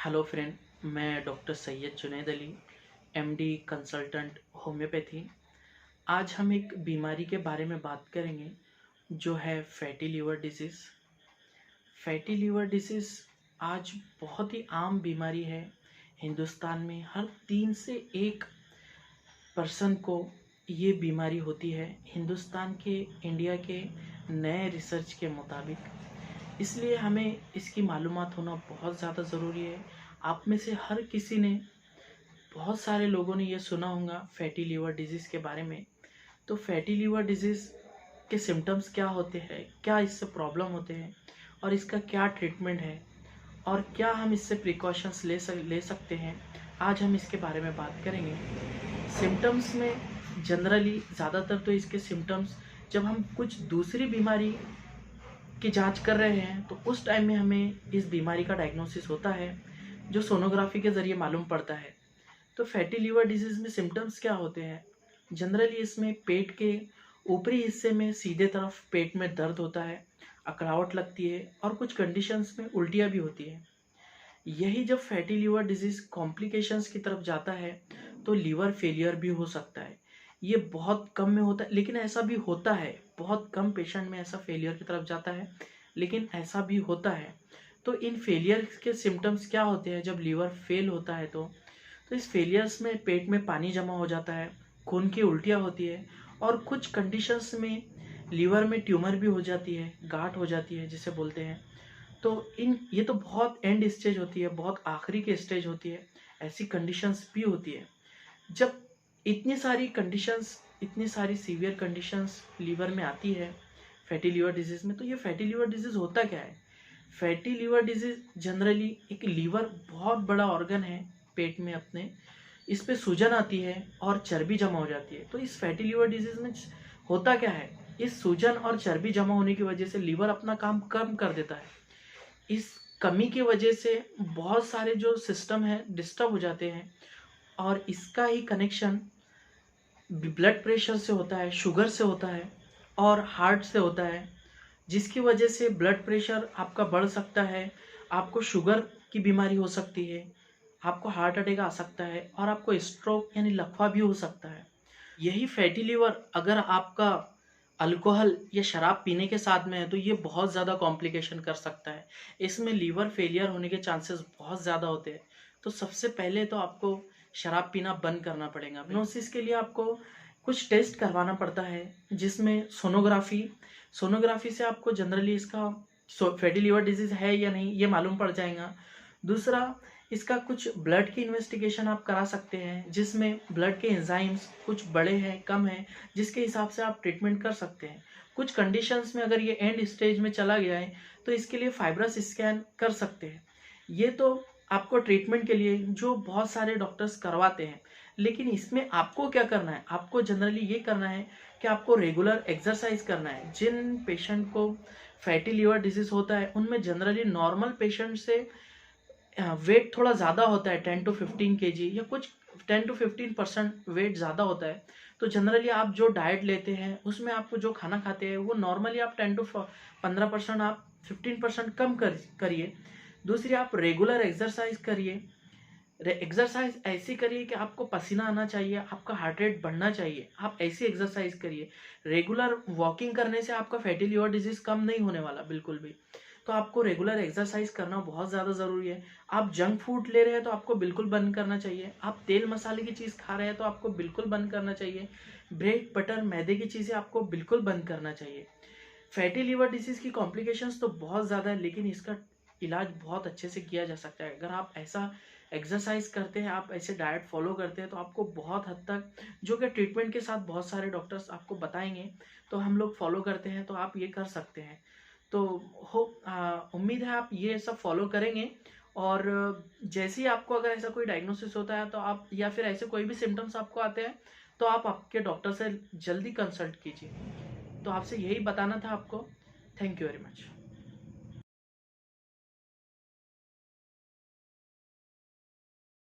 Hello friend, मैं doctor Syed Junaid Ali, MD consultant homeopathy. आज हम एक बीमारी के बारे में बात करेंगे जो है fatty liver disease. Fatty liver disease आज बहुत ही आम बीमारी है। हिंदुस्तान में हर 3 से 1 पर्सन को ये बीमारी होती है, हिंदुस्तान के, इंडिया के नए रिसर्च के मुताबिक। इसलिए हमें इसकी मालूमात होना बहुत ज़्यादा ज़रूरी है। आप में से हर किसी ने, बहुत सारे लोगों ने ये सुना होगा फैटी लीवर डिजीज़ के बारे में। तो फैटी लीवर डिजीज़ के सिम्टम्स क्या होते हैं, क्या इससे प्रॉब्लम होते हैं और इसका क्या ट्रीटमेंट है और क्या हम इससे प्रिकॉशंस ले सकते हैं, आज हम इसके बारे में बात करेंगे। सिम्टम्स में जनरली ज़्यादातर तो इसके सिम्टम्स, जब हम कुछ दूसरी बीमारी की जांच कर रहे हैं तो उस टाइम में हमें इस बीमारी का डायग्नोसिस होता है, जो सोनोग्राफी के ज़रिए मालूम पड़ता है। तो फैटी लीवर डिजीज़ में सिम्टम्स क्या होते हैं? जनरली इसमें पेट के ऊपरी हिस्से में सीधे तरफ पेट में दर्द होता है, अकड़ाहट लगती है और कुछ कंडीशंस में उल्टियाँ भी होती है। यही जब फैटी लीवर डिजीज़ कॉम्प्लिकेशंस की तरफ जाता है तो लीवर फेलियर भी हो सकता है। ये बहुत कम में होता है, लेकिन ऐसा भी होता है। बहुत कम पेशेंट में ऐसा फेलियर की तरफ जाता है, लेकिन ऐसा भी होता है। तो इन फेलियर के सिम्टम्स क्या होते हैं जब लीवर फेल होता है? तो इस फेलियर्स में पेट में पानी जमा हो जाता है, खून की उल्टियाँ होती है और कुछ कंडीशंस में लीवर में ट्यूमर भी हो जाती है, गांठ हो जाती है जिसे बोलते हैं। तो ये तो बहुत एंड स्टेज होती है, बहुत आखिरी की स्टेज होती है। ऐसी कंडीशंस भी होती है। जब इतनी सारी कंडीशंस, इतनी सारी सीवियर कंडीशंस लीवर में आती है फैटी लीवर डिजीज़ में, तो ये फैटी लीवर डिजीज़ होता क्या है? फैटी लीवर डिजीज़ जनरली, एक लीवर बहुत बड़ा ऑर्गन है पेट में अपने, इस पे सूजन आती है और चर्बी जमा हो जाती है। तो इस फैटी लीवर डिजीज़ में होता क्या है? इस सूजन और चर्बी जमा होने की वजह से लीवर अपना काम कम कर देता है। इस कमी की वजह से बहुत सारे जो सिस्टम हैं डिस्टर्ब हो जाते हैं और इसका ही कनेक्शन ब्लड प्रेशर से होता है, शुगर से होता है और हार्ट से होता है, जिसकी वजह से ब्लड प्रेशर आपका बढ़ सकता है, आपको शुगर की बीमारी हो सकती है, आपको हार्ट अटैक आ सकता है और आपको स्ट्रोक यानी लकवा भी हो सकता है। यही फैटी लिवर अगर आपका अल्कोहल या शराब पीने के साथ में है तो ये बहुत ज़्यादा कॉम्प्लिकेशन कर सकता है। इसमें लीवर फेलियर होने के चांसेस बहुत ज़्यादा होते हैं। तो सबसे पहले तो आपको शराब पीना बंद करना पड़ेगा। डायग्नोसिस के लिए आपको कुछ टेस्ट करवाना पड़ता है, जिसमें सोनोग्राफी सोनोग्राफी से आपको जनरली इसका फैटी लिवर डिजीज़ है या नहीं ये मालूम पड़ जाएगा। दूसरा, इसका कुछ ब्लड की इन्वेस्टिगेशन आप करा सकते हैं, जिसमें ब्लड के एंजाइम्स कुछ बड़े हैं, कम हैं, जिसके हिसाब से आप ट्रीटमेंट कर सकते हैं। कुछ कंडीशंस में अगर ये एंड स्टेज में चला गया है तो इसके लिए फाइब्रस स्कैन कर सकते हैं। ये तो आपको ट्रीटमेंट के लिए जो बहुत सारे डॉक्टर्स करवाते हैं, लेकिन इसमें आपको क्या करना है? आपको जनरली ये करना है कि आपको रेगुलर एक्सरसाइज करना है। जिन पेशेंट को फैटी लिवर डिजीज़ होता है उनमें जनरली नॉर्मल पेशेंट से वेट थोड़ा ज़्यादा होता है, 10 टू 15 केजी या कुछ 10 टू 15% वेट ज़्यादा होता है। तो जनरली आप जो डाइट लेते हैं उसमें आपको जो खाना खाते हैं वो नॉर्मली आप 10 टू 15%, आप 15% कम करिए। दूसरी, आप रेगुलर एक्सरसाइज करिए। एक्सरसाइज ऐसी करिए कि आपको पसीना आना चाहिए, आपका हार्ट रेट बढ़ना चाहिए, आप ऐसी एक्सरसाइज करिए। रेगुलर वॉकिंग करने से आपका फैटी लिवर डिजीज़ कम नहीं होने वाला बिल्कुल भी। तो आपको रेगुलर एक्सरसाइज करना बहुत ज़्यादा ज़रूरी है। आप जंक फूड ले रहे हैं तो आपको बिल्कुल बंद करना चाहिए। आप तेल मसाले की चीज़ खा रहे हैं तो आपको बिल्कुल बंद करना चाहिए। ब्रेड, बटर, मैदे की चीज़ें आपको बिल्कुल बंद करना चाहिए। फैटी लिवर डिसीज़ की कॉम्प्लिकेशंस तो बहुत ज़्यादा है, लेकिन इसका इलाज बहुत अच्छे से किया जा सकता है। अगर आप ऐसा एक्सरसाइज करते हैं, आप ऐसे डाइट फॉलो करते हैं तो आपको बहुत हद तक, जो कि ट्रीटमेंट के साथ बहुत सारे डॉक्टर्स आपको बताएंगे, तो हम लोग फॉलो करते हैं तो आप ये कर सकते हैं। तो उम्मीद है आप ये सब फॉलो करेंगे। और जैसे ही आपको अगर ऐसा कोई डायग्नोसिस होता है तो आप, या फिर ऐसे कोई भी सिम्टम्स आपको आते हैं, तो आप आपके डॉक्टर से जल्दी कंसल्ट कीजिए। तो आपसे यही बताना था आपको। Thank you very much.